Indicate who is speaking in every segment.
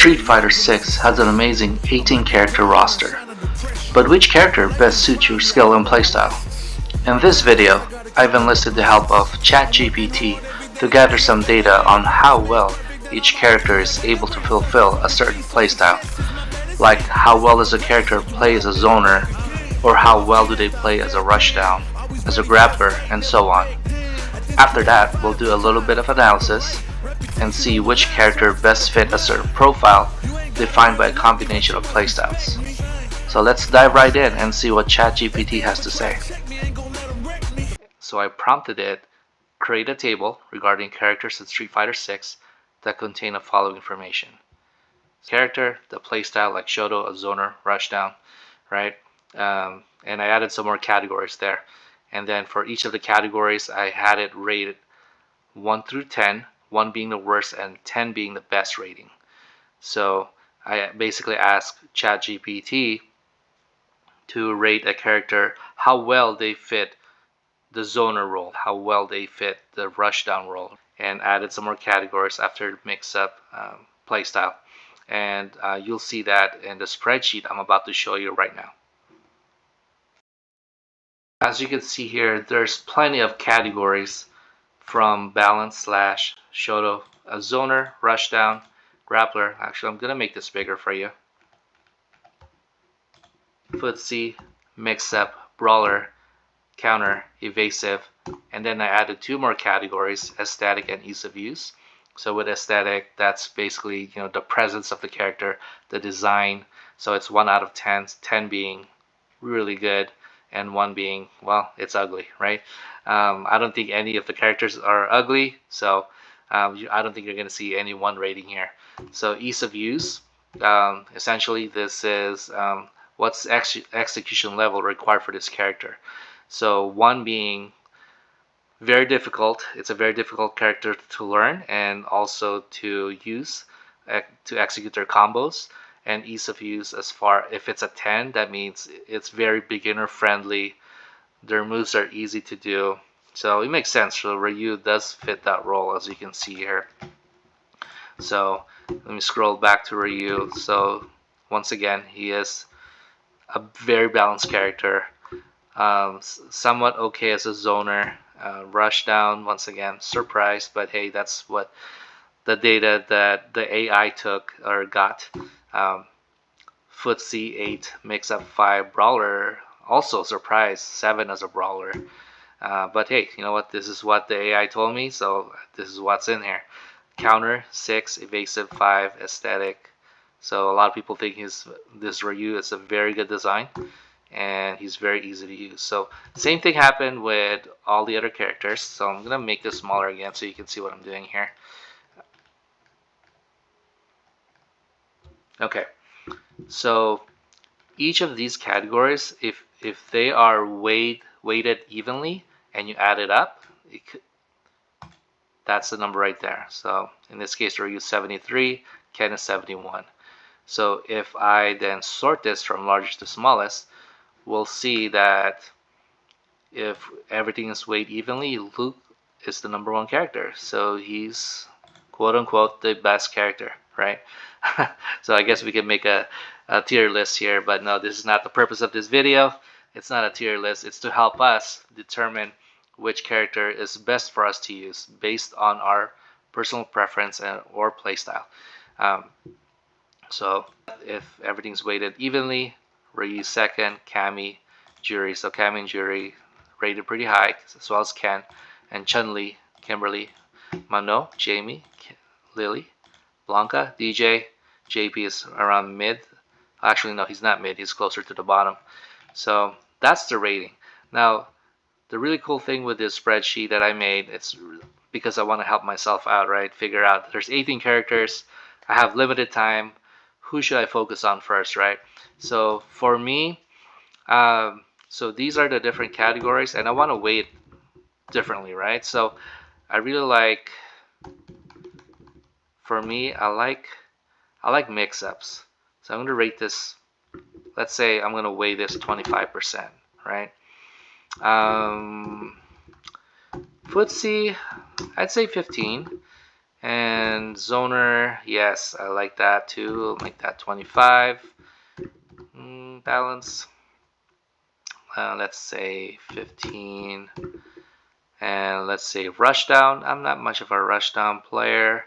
Speaker 1: Street Fighter 6 has an amazing 18 character roster, but which character best suits your skill and playstyle? In this video, I've enlisted the help of ChatGPT to gather some data on how well each character is able to fulfill a certain playstyle, like how well does a character play as a zoner, or how well do they play as a rushdown, as a grappler, and so on. After that, we'll do a little bit of analysis and see which character best fit a certain profile defined by a combination of playstyles. So let's dive right in and see what ChatGPT has to say. So I prompted it, create a table regarding characters in Street Fighter 6 that contain the following information. Character, the playstyle like Shoto, a zoner, rushdown, right? And I added some more categories there. And then for each of the categories, I had it rated 1 through 10, 1 being the worst and 10 being the best rating. So I basically asked ChatGPT to rate a character how well they fit the zoner role, how well they fit the rushdown role, and added some more categories after mix up playstyle. And you'll see that in the spreadsheet I'm about to show you right now. As you can see here, there's plenty of categories from balance slash Shoto, a zoner, rushdown, grappler. Actually, I'm gonna make this bigger for you. Footsie, mix-up, brawler, counter, evasive, and then I added 2 more categories, aesthetic and ease of use. So with aesthetic, that's basically the presence of the character, the design. So it's 1 out of 10, 10 being really good, and 1 being, well, it's ugly, right? I don't think any of the characters are ugly, so I don't think you're going to see any 1 rating here. So ease of use, essentially this is what's execution level required for this character. So 1 being very difficult. It's a very difficult character to learn and also to use to execute their combos. And ease of use, as far if it's a 10, that means it's very beginner friendly. Their moves are easy to do. So it makes sense. So Ryu does fit that role, as you can see here. So let me scroll back to Ryu. So once again, he is a very balanced character. Somewhat okay as a zoner. Rushdown, once again, surprised, but hey, that's what the data that the AI took or got. Footsie 8, mix-up 5, brawler, also surprised, 7 as a brawler. But hey, you know what? This is what the AI told me, so this is what's in here. Counter 6, evasive 5, aesthetic. So a lot of people think this Ryu is a very good design, and he's very easy to use. So same thing happened with all the other characters. So I'm gonna make this smaller again so you can see what I'm doing here. Okay, so each of these categories, if they are weighted evenly and you add it up, that's the number right there. So in this case, we're using 73, Ken is 71. So if I then sort this from largest to smallest, we'll see that if everything is weighed evenly, Luke is the number 1 character. So he's quote unquote the best character, right? So I guess we can make a tier list here, but no, this is not the purpose of this video. It's not a tier list. It's to help us determine which character is best for us to use based on our personal preference or playstyle. So if everything's weighted evenly, Ryu second, Cammy, Jury. So Cammy and Jury rated pretty high, as well as Ken, and Chun-Li, Kimberly, Mano, Jamie, Lily, Blanca, DJ. JP is around mid. Actually, no, he's not mid. He's closer to the bottom. So that's the rating. Now, the really cool thing with this spreadsheet that I made, it's because I want to help myself out, right? Figure out there's 18 characters. I have limited time. Who should I focus on first, right? So for me, so these are the different categories, and I want to weigh it differently, right? So I really like, for me, I like mix-ups. So I'm going to rate this, let's say I'm going to weigh this 25%, right? Footsie, I'd say 15. And zoner, yes, I like that too. I'll make that 25. Balance, let's say 15. And let's say rush down. I'm not much of a rush down player.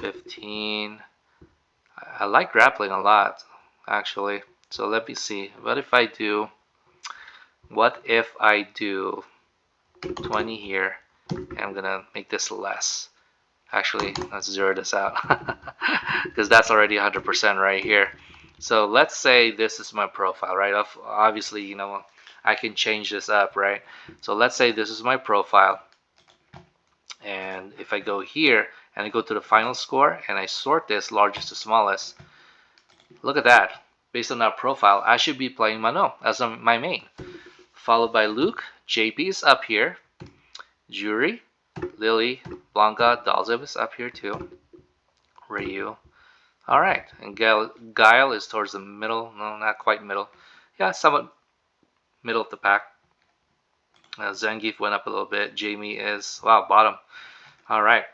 Speaker 1: 15. I like grappling a lot, actually. So let me see. What if I do 20 here? And I'm gonna make this less. Actually, let's zero this out because that's already 100% right here. So let's say this is my profile, right? Obviously, you know, I can change this up, right? So let's say this is my profile. And if I go here and I go to the final score and I sort this largest to smallest, look at that. Based on that profile, I should be playing Mano as my main. Followed by Luke, JP is up here, Juri, Lily, Blanca, Dalzib is up here too, Ryu. Alright, and Guile is towards the middle. No, not quite middle. Yeah, somewhat middle of the pack. Zangief went up a little bit. Jamie is, wow, bottom. Alright.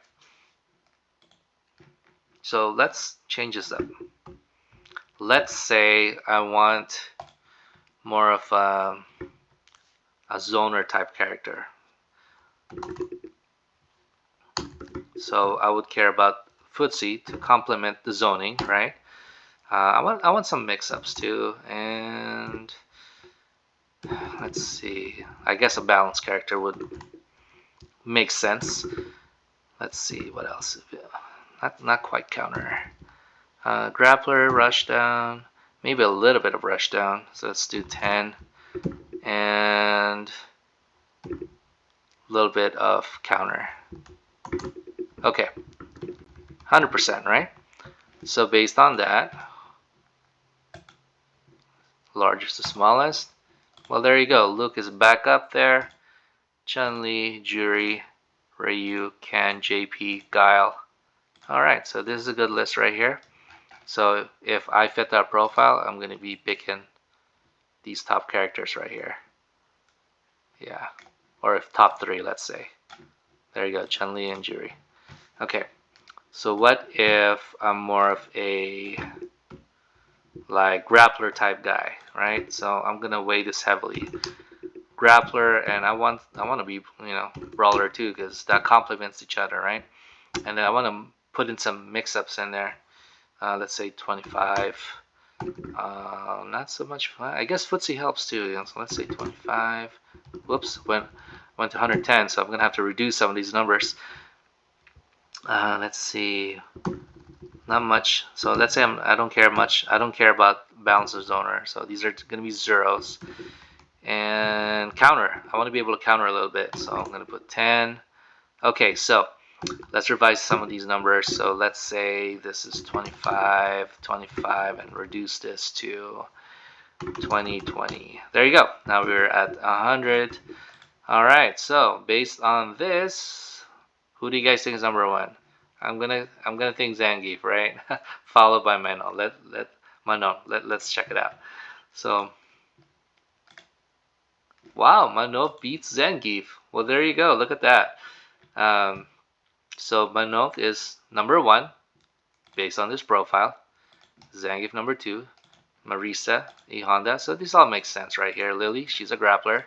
Speaker 1: So let's change this up. Let's say I want more of a zoner type character. So I would care about Footsie to complement the zoning, right? I want some mix-ups too, and let's see. I guess a balanced character would make sense. Let's see what else. Not quite counter. Grappler, rush down, maybe a little bit of rush down. So let's do 10, and a little bit of counter. Okay, 100%, right? So based on that, largest to smallest. Well, there you go. Luke is back up there. Chun-Li, Juri, Ryu, Ken, JP, Guile. Alright, so this is a good list right here. So if I fit that profile, I'm going to be picking these top characters right here. Yeah, or if top 3, let's say. There you go, Chun-Li and Juri. Okay, so what if I'm more of a like grappler type guy, right? So I'm gonna weigh this heavily. Grappler, and I want to be, you know, brawler too, because that complements each other, right? And then I want to put in some mix-ups in there. Let's say 25. Not so much fun. I guess footsie helps too. You know, so let's say 25. Whoops, went to 110. So I'm gonna have to reduce some of these numbers. Let's see. Not much. So let's say I don't care much. I don't care about balance of zoner. So these are gonna be zeros. And counter. I want to be able to counter a little bit. So I'm gonna put 10. Okay, so let's revise some of these numbers. So let's say this is 25, 25, and reduce this to 20, 20. There you go. Now we're at 100. All right. So based on this, who do you guys think is number 1? I'm gonna think Zangief, right? Followed by Manon. Let's check it out. So wow, Manon beats Zangief. Well, there you go. Look at that. So Manon is number 1 based on this profile. Zangief number 2. Marisa, E Honda. So this all makes sense right here. Lily, she's a grappler.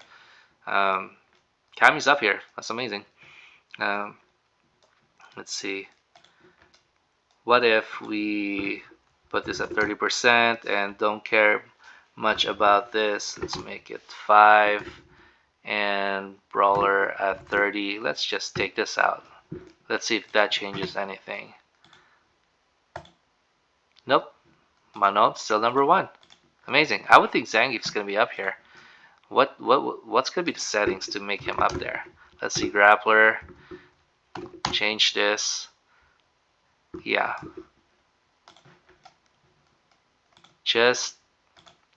Speaker 1: Kami's up here. That's amazing. Let's see. What if we put this at 30% and don't care much about this? Let's make it 5 and brawler at 30. Let's just take this out. Let's see if that changes anything. Nope. Manon still number 1. Amazing. I would think Zangief's gonna be up here. What's gonna be the settings to make him up there? Let's see. Grappler. Change this. Yeah.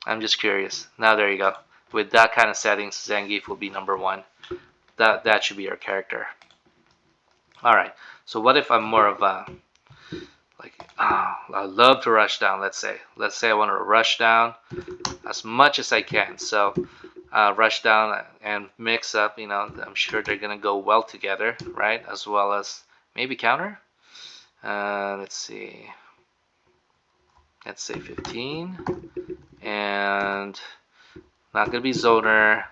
Speaker 1: I'm just curious. Now there you go. With that kind of settings, Zangief will be number 1. That should be our character. Alright, so what if I'm more of a, like, I love to rush down, let's say. Let's say I want to rush down as much as I can. So rush down and mix up, you know, I'm sure they're going to go well together, right? As well as maybe counter. Let's see. Let's say 15. And not gonna be zoner.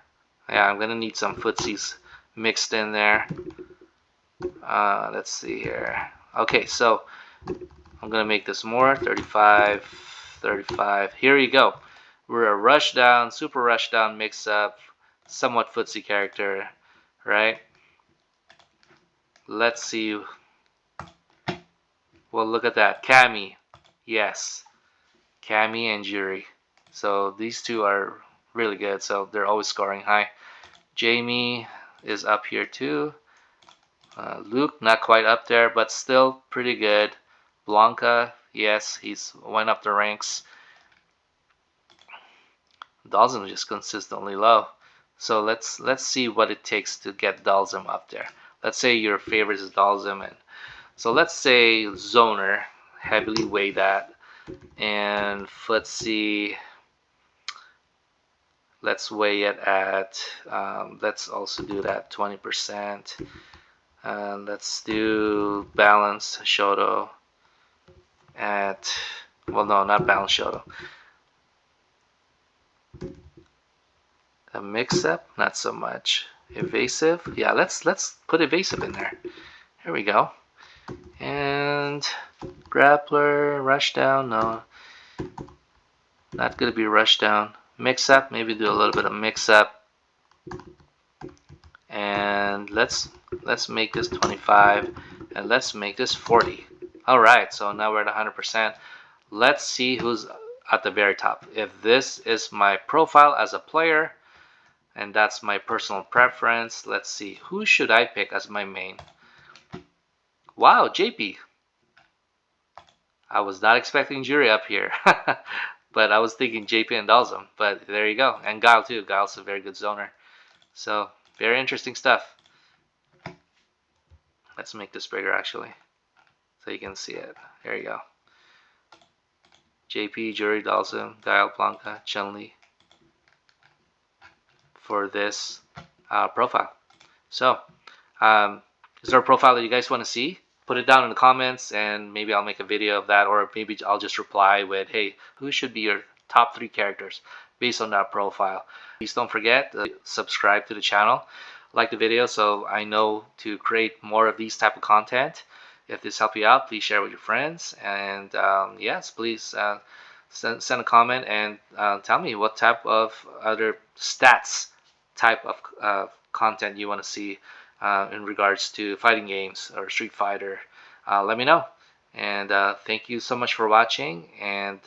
Speaker 1: Yeah, I'm gonna need some footsies mixed in there. Let's see here. Okay, so I'm gonna make this more 35, 35. Here we go. We're a rush down, super rush down mix up, somewhat footsie character, right? Let's see. Well, look at that. Cammy. Yes. Cammy and Juri. So these two are really good. So they're always scoring high. Jamie is up here too. Luke, not quite up there, but still pretty good. Blanca, yes, he's went up the ranks. Dalsum just consistently low. So let's see what it takes to get Dalsum up there. Let's say your favorite is Dalsum, and so let's say Zoner, heavily weigh that, and footsie. Let's weigh it at. Let's also do that 20%. And let's do balance Shoto at. Well, no, not balance Shoto. A mix-up, not so much. Evasive, yeah, let's put evasive in there. Here we go. And grappler, rush down, no, not gonna be rush down. Mix-up, maybe do a little bit of mix-up. And let's make this 25, and let's make this 40. All right, so now we're at 100%. Let's see who's at the very top. If this is my profile as a player, and that's my personal preference. Let's see, who should I pick as my main? Wow, JP. I was not expecting Jury up here. But I was thinking JP and Dalsum. But there you go. And Guile too. Guile's a very good zoner. So, very interesting stuff. Let's make this bigger actually, so you can see it. There you go. JP, Jury, Dalsum, Guile, Blanca, Chun-Li for this profile. So, is there a profile that you guys want to see? Put it down in the comments, and maybe I'll make a video of that, or maybe I'll just reply with, hey, who should be your top 3 characters based on that profile. Please don't forget to subscribe to the channel, like the video so I know to create more of these type of content. If this helped you out, please share with your friends, and yes, please send a comment and tell me what type of other stats type of content you want to see in regards to fighting games or Street Fighter. Let me know. And thank you so much for watching. And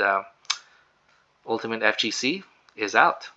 Speaker 1: Ultimate FGC is out.